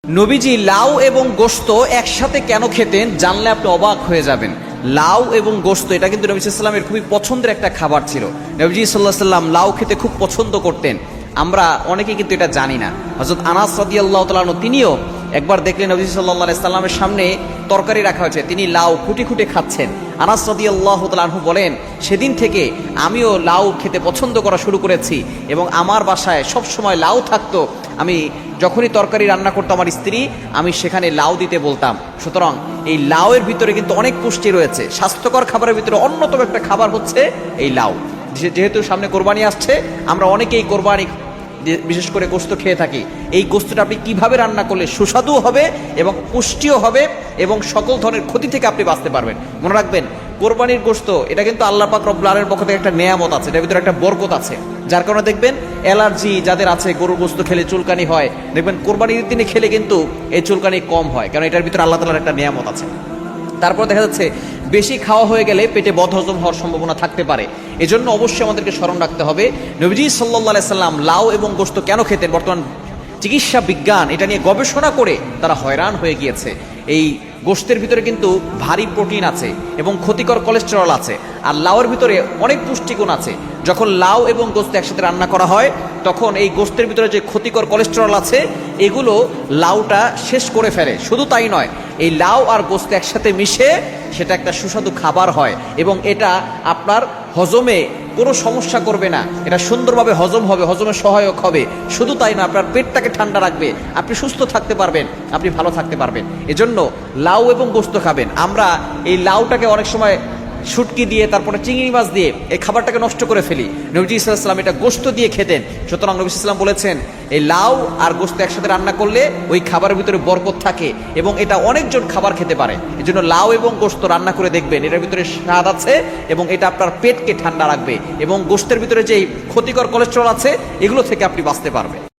নবীজি লাউ এবং গোশত একসাথে কেন খেতেন জানলে আপনি অবাক হয়ে যাবেন। লাউ এবং গোশত এটা কিন্তু নবী সাল্লাল্লাহু আলাইহি ওয়াসাল্লামের খুবই পছন্দের একটা খাবার ছিল। নবীজি সাল্লাল্লাহু আলাইহি ওয়াসাল্লাম লাউ খেতে খুব পছন্দ করতেন। আমরা অনেকেই কিন্তু এটা জানি না। হযরত আনাস রাদিয়াল্লাহু তাআলা আনহু তিনিও একবার দেখলেন নবী সাল্লাল্লাহু আলাইহি ওয়াসাল্লামের সামনে তরকারি রাখা হয়েছে, তিনি লাউ খুঁটে খুঁটে খাচ্ছেন। আনাস রাদিয়াল্লাহু তাআলা আনহু বলেন, সেদিন থেকে আমিও লাউ খেতে পছন্দ করা শুরু করেছি এবং আমার বাসায় সব সময় লাউ থাকতো। আমি যখনই তরকারি রান্না করতো আমার স্ত্রী, আমি সেখানে লাউ দিতে বলতাম। সুতরাং এই লাউয়ের ভিতরে কিন্তু অনেক পুষ্টি রয়েছে। স্বাস্থ্যকর খাবারের ভিতরে অন্যতম একটা খাবার হচ্ছে এই লাউ। যেহেতু সামনে কোরবানি আসছে, আমরা অনেকেই কোরবানি বিশেষ করে গোশত খেয়ে থাকি। এই গোশতটা আপনি কিভাবে রান্না করলে সুস্বাদু হবে এবং পুষ্টিও হবে এবং সকল ধরনের ক্ষতি থেকে আপনি বাঁচতে পারবেন। মনে রাখবেন, কোরবানির গোশত এটা কিন্তু আল্লাহ পাক রব্বুল আলামিনের পক্ষ থেকে একটা নেয়ামত আছে, এটার ভিতরে একটা বরকত আছে। যার কারণে দেখবেন অ্যালার্জি যাদের আছে, গরুর গোশত খেলে চুলকানি হয়, দেখবেন কোরবানির দিনে খেলে কিন্তু এই চুলকানি কম হয়, কারণ এটার ভিতরে আল্লাহ তাআলার একটা নেয়ামত আছে। তারপর দেখা যাচ্ছে বেশি খাওয়া হয়ে গেলে পেটে বদহজম হওয়ার সম্ভাবনা থাকতে পারে। এজন্য অবশ্যই আমাদেরকে স্মরণ রাখতে হবে নবীজি সাল্লাল্লাহু আলাইহি সাল্লাম লাউ এবং গোশত কেন খেতেন। বর্তমান চিকিৎসা বিজ্ঞান এটা নিয়ে গবেষণা করে তারা হয়রান হয়ে গিয়েছে। এই গোশতের ভিতরে কিন্তু ভারী প্রোটিন আছে এবং ক্ষতিকর কোলেস্টেরল আছে, আর লাউয়ের ভিতরে অনেক পুষ্টিগুণ আছে। যখন লাউ এবং গোশত একসাথে রান্না করা হয়, তখন এই গোশতের ভিতরে যে ক্ষতিকর কোলেস্টেরল আছে এগুলো লাউটা শেষ করে ফেলে। শুধু তাই নয়, এই লাউ আর গোশত একসাথে মিশে সেটা একটা সুস্বাদু খাবার হয় এবং এটা আপনার হজমে কোনো সমস্যা করবে না। এটা সুন্দরভাবে হজম হবে, হজমে সহায়ক হবে। শুধু তাই না, আপনার পেটটাকে ঠান্ডা রাখবে, আপনি সুস্থ থাকতে পারবেন, আপনি ভালো থাকতে পারবেন। এজন্য লাউ এবং গোশত খাবেন। আমরা এই লাউটাকে অনেক সময় শুটকি দিয়ে, তারপরে চিংড়ি মাছ দিয়ে এই খাবারটাকে নষ্ট করে ফেলি। নবীজি সাল্লাল্লাহু আলাইহি ওয়াসাল্লাম এটা গোশত দিয়ে খেতেন। সুতরাং নবী সাল্লাল্লাহু আলাইহি ওয়াসাল্লাম বলেছেন, এই লাউ আর গোশত একসাথে রান্না করলে ওই খাবারের ভিতরে বরকত থাকে এবং এটা অনেকজন খাবার খেতে পারে। এজন্য লাউ এবং গোশত রান্না করে দেখবেন, এটার ভিতরে স্বাদ আছে এবং এটা আপনার পেটকে ঠান্ডা রাখবে এবং গোশতের ভিতরে যেই ক্ষতিকর কোলেস্টেরল আছে এগুলো থেকে আপনি বাঁচতে পারবেন।